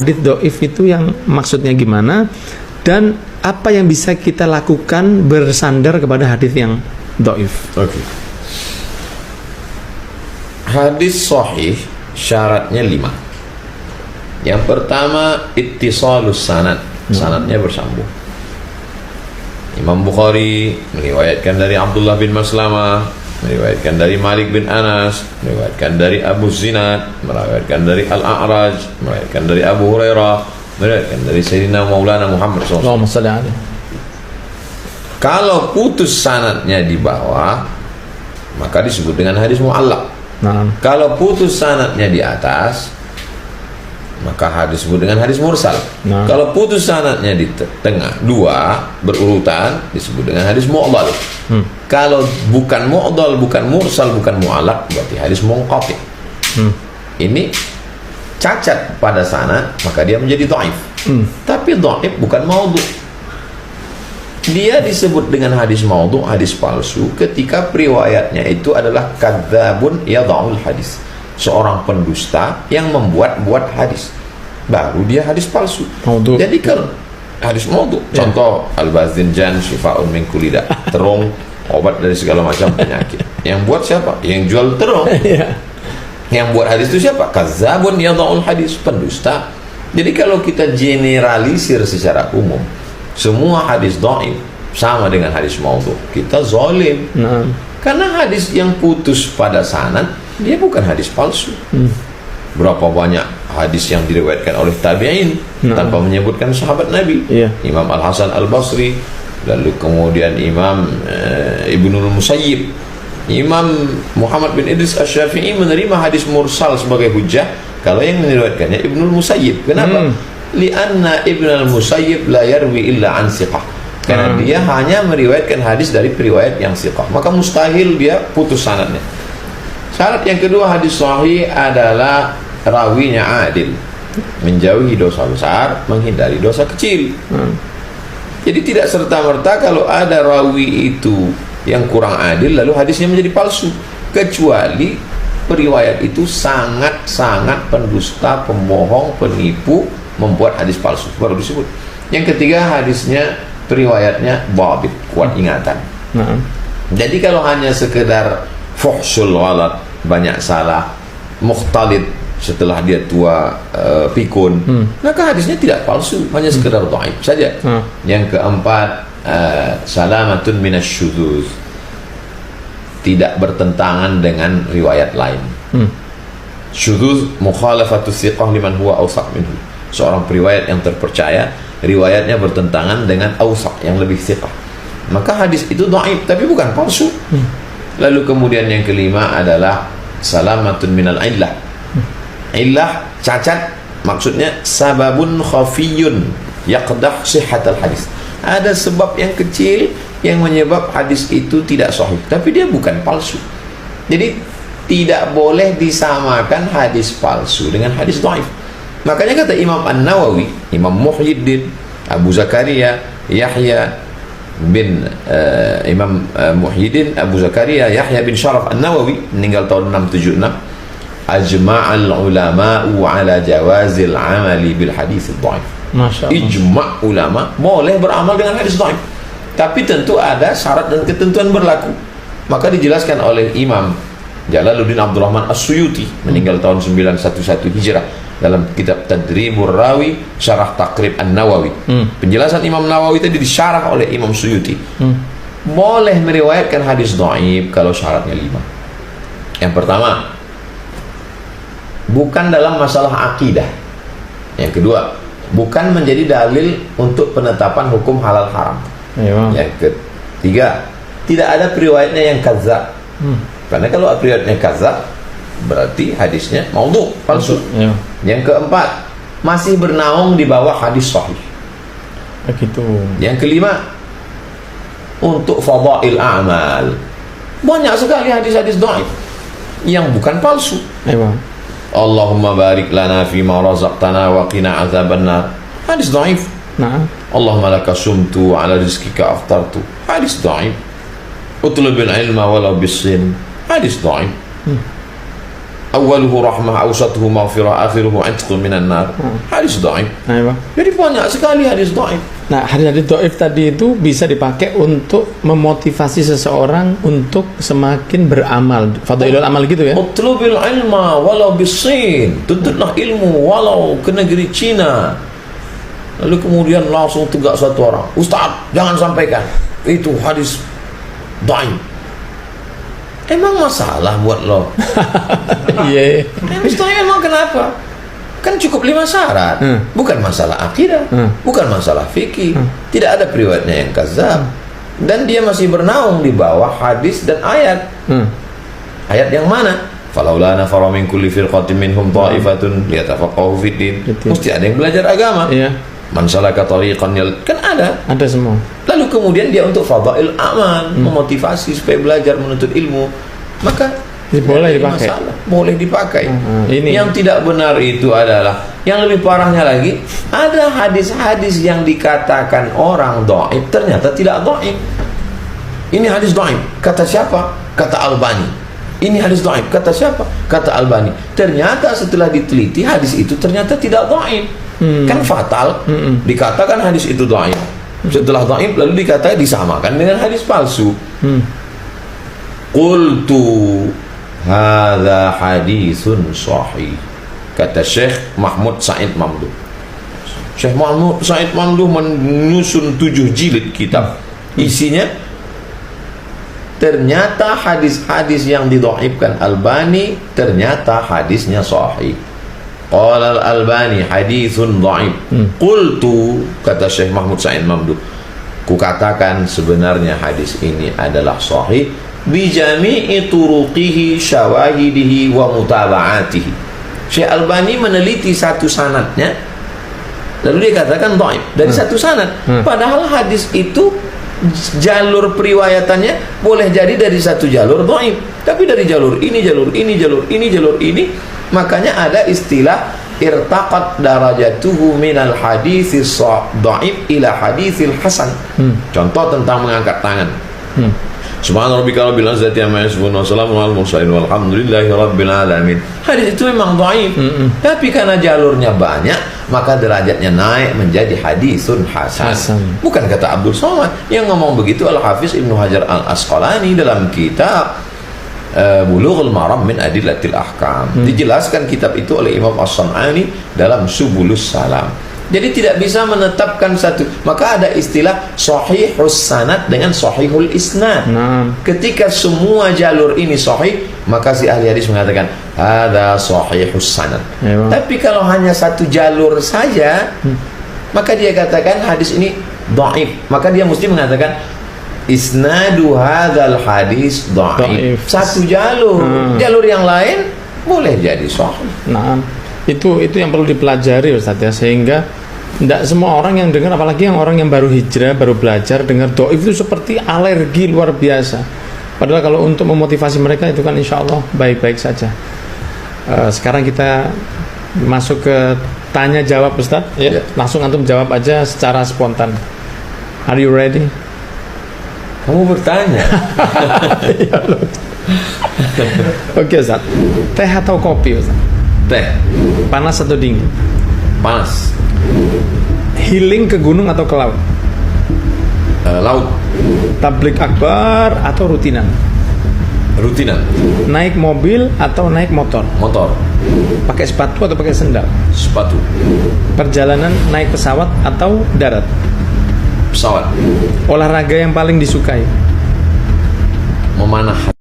hadits dhaif itu yang maksudnya gimana, dan apa yang bisa kita lakukan bersandar kepada hadits yang dhaif. Oke. Hadis sahih syaratnya 5. Yang pertama ittisalus sanad, sanadnya bersambung. Imam Bukhari meriwayatkan dari Abdullah bin Maslamah, meriwayatkan dari Malik bin Anas, meriwayatkan dari Abu Zinad, meriwayatkan dari Al-A'raj, meriwayatkan dari Abu Hurairah, meriwayatkan dari Sayyidina Maulana Muhammad SAW. Allahumma shalli alaihi. Kalau putus sanadnya di bawah, maka disebut dengan hadis mu'allaq. Nah, Kalau putus sanadnya di atas, maka hadis disebut dengan hadis mursal. Nah. Kalau putus sanadnya di tengah, 2 berurutan, disebut dengan hadis mu'dhal. Kalau bukan mu'dhal, bukan mursal, bukan mu'allaq, berarti hadis munqati. Ini cacat pada sanad, maka dia menjadi dhaif. Tapi dhaif bukan maudhu'. Dia disebut dengan hadis maudhu', hadis palsu, ketika periwayatnya itu adalah kadzabun yadha'ul hadis, seorang pendusta yang membuat-buat hadis, baru dia hadis palsu. Maudhu'. Jadi kalau hadis maudhu', contoh al-bazinjan syifa'un min kulli da', terung obat dari segala macam penyakit. Yang buat siapa? Yang jual terung. Yang buat hadis itu siapa? Kadzabun yadha'ul hadis, pendusta. Jadi kalau kita generalisir secara umum, semua hadis dhaif sama dengan hadis maudhu', kita zalim. Karena hadis yang putus pada sanad, dia bukan hadis palsu. Berapa banyak hadis yang diriwayatkan oleh tabi'in tanpa menyebutkan sahabat Nabi. Imam Al-Hasan Al-Basri, lalu kemudian Imam Ibnul Musayyib, Imam Muhammad bin Idris Asy-Syafi'i menerima hadis mursal sebagai hujjah kalau yang meriwayatkannya Ibnul Musayyib. Kenapa? Lianna Ibnul Musayyib la yarwi illa an siqah. Karena dia hanya meriwayatkan hadis dari periwayat yang siqah, maka mustahil dia putus sanadnya. Syarat yang kedua hadis sahih adalah rawinya adil, menjauhi dosa besar, menghindari dosa kecil. Jadi tidak serta-merta kalau ada rawi itu yang kurang adil lalu hadisnya menjadi palsu, kecuali periwayat itu sangat-sangat pendusta, pembohong, penipu, membuat hadis palsu, baru disebut. Yang ketiga, hadisnya periwayatnya dhabit, kuat ingatan. Jadi kalau hanya sekedar fuhsul ghalat, banyak salah, mukhtalid setelah dia tua, pikun, maka hadisnya tidak palsu, hanya sekedar dhaif saja. Yang keempat, salamatun minasyudzuz, tidak bertentangan dengan riwayat lain. Syudzuz mukhalafatus thiqah liman huwa awsaq minhu, seorang periwayat yang terpercaya riwayatnya bertentangan dengan awsaq, yang lebih thiqah, maka hadis itu dhaif tapi bukan palsu. Lalu kemudian yang kelima adalah salamatun minal illah. Illah, cacat, maksudnya sababun khafiyun yaqdah sihhatal hadis, ada sebab yang kecil yang menyebab hadis itu tidak sahih tapi dia bukan palsu. Jadi tidak boleh disamakan hadis palsu dengan hadis dhaif. Makanya kata Imam An-Nawawi, Imam Muhyiddin Abu Zakaria Yahya bin Imam Muhyiddin Abu Zakaria Yahya bin Sharaf An-Nawawi, meninggal tahun 676, ajma'al ulama'u ala jawazil amali bil hadis dhaif. Ijma' ulama boleh beramal dengan hadis dhaif, tapi tentu ada syarat dan ketentuan berlaku. Maka dijelaskan oleh Imam Jalaluddin Abdurrahman As-Suyuti, meninggal tahun 911 Hijrah, dalam kitab Tadribur Rawi Syarah Taqrib An-Nawawi. Penjelasan Imam Nawawi tadi disyarah oleh Imam Suyuti. Boleh meriwayatkan hadis dhaif kalau syaratnya 5. Yang pertama, bukan dalam masalah akidah. Yang kedua, bukan menjadi dalil untuk penetapan hukum halal haram. Yang ketiga, tidak ada periwayatnya yang kadzab. Karena kalau periwayatnya kadzab, berarti hadisnya maudhu', palsu. Yang keempat, masih bernaung di bawah hadis sahih. Begitu. Yang kelima, untuk fadail a'mal, banyak sekali hadis-hadis dhaif yang bukan palsu. Allahumma barik lana fima razaqtana wa qina azabannar, hadis dhaif. Allahumma laka sumtu ala rizqika aftartu, hadis dhaif. Utlubil ilma walau bisin, hadis dhaif. Awaluhu rahmah, awsatuhu maghfirah, akhiruhu 'itqun minan nar. Hadis dhaif. Nah, Pak. Jadi banyak sekali hadis dhaif. Nah, hadis-hadis dhaif tadi itu bisa dipakai untuk memotivasi seseorang untuk semakin beramal. Fadhailul amal gitu ya. Utlubil ilma walau bisin. Tuntutlah ilmu walau ke negeri Cina. Lalu kemudian langsung tegak satu orang, Ustaz, jangan sampaikan itu hadis dhaif. Emang masalah buat lo? Iya. Misalnya emang kenapa? Kan cukup 5 syarat. Bukan masalah akidah, bukan masalah fikih. Tidak ada periwayatnya yang kadzab. Dan dia masih bernaung di bawah hadis dan ayat. Ayat yang mana? Falaula nafara min kulli firqatin minhum ta'ifatun liyatafaqahu fid din. Mesti ada yang belajar agama. Iya. Man salaka tariqan kan ada. Ada semua. Lalu kemudian dia untuk fadail amal, memotivasi supaya belajar menuntut ilmu, maka boleh dipakai. Masalah. Boleh dipakai. Ini yang tidak benar itu adalah, yang lebih parahnya lagi, ada hadis-hadis yang dikatakan orang dhaif ternyata tidak dhaif. Ini hadis dhaif, kata siapa? Kata Albani. Ini hadis dhaif, kata siapa? Kata Albani. Ternyata setelah diteliti hadis itu ternyata tidak dhaif. Kan fatal. Dikatakan hadis itu dhaif. Setelah dhaif lalu dikatakan disamakan dengan hadis palsu. Qultu hadza hadisun sahih, kata Syekh Mahmud Said Mamduh. Syekh Mahmud Said Mamduh menyusun 7 jilid kitab. Isinya ternyata hadis-hadis yang didhaifkan Albani ternyata hadisnya sahih. Qala al-Albani haditsun dhaif. Qultu, kata Syekh Mahmud Said Mamduh, ku katakan sebenarnya hadis ini adalah sahih bi jami'i turuqihi syawahidihi wa mutaba'atihi. Syekh Albani meneliti satu sanadnya lalu dia katakan dhaif dari satu sanad. Padahal hadis itu jalur periwayatannya boleh jadi dari satu jalur dhaif, tapi dari jalur ini, jalur ini, jalur ini, jalur ini. Makanya ada istilah irtaqat darajatuhu minal haditsis dhaif ila haditsil hasan. Contoh tentang mengangkat tangan. Subhana rabbika rabbil izzati amma yasifun wa salamun alal mursalin walhamdulillahi rabbil alamin. Hadis itu memang dhaif, tapi karena jalurnya banyak maka derajatnya naik menjadi hadisun hasan. Bukan kata Abdul Somad. Yang ngomong begitu Al-Hafiz Ibnu Hajar Al-Asqalani dalam kitab Bulughul Maram min Adillatil Ahkam. Dijelaskan kitab itu oleh Imam As-San'ani dalam Subulus Salam. Jadi tidak bisa menetapkan satu. Maka ada istilah sahihus sanad dengan sahihul isnad. Ketika semua jalur ini sahih, maka si ahli hadis mengatakan ada sahihus sanad. Tapi kalau hanya satu jalur saja, maka dia katakan hadis ini dhaif. Maka dia mesti mengatakan isnadu hadzal hadis dhaif. Satu jalur. Jalur yang lain boleh jadi sahih. Nah, itu yang perlu dipelajari Ustaz ya, sehingga tidak semua orang yang dengar, apalagi yang orang yang baru hijrah, baru belajar, dengar dhaif itu seperti alergi luar biasa. Padahal kalau untuk memotivasi mereka itu kan insya Allah baik-baik saja. Sekarang kita masuk ke tanya jawab Ustaz ya. Langsung antum jawab aja secara spontan. Are you ready? Kamu bertanya. Oke Ustaz. Teh atau kopi Ustaz? Teh. Panas atau dingin? Panas. Healing ke gunung atau ke laut? Laut. Tablik akbar atau rutinan? Rutinan. Naik mobil atau naik motor? Motor. Pakai sepatu atau pakai sendal? Sepatu. Perjalanan naik pesawat atau darat? Pesawat. Olahraga yang paling disukai? Memanah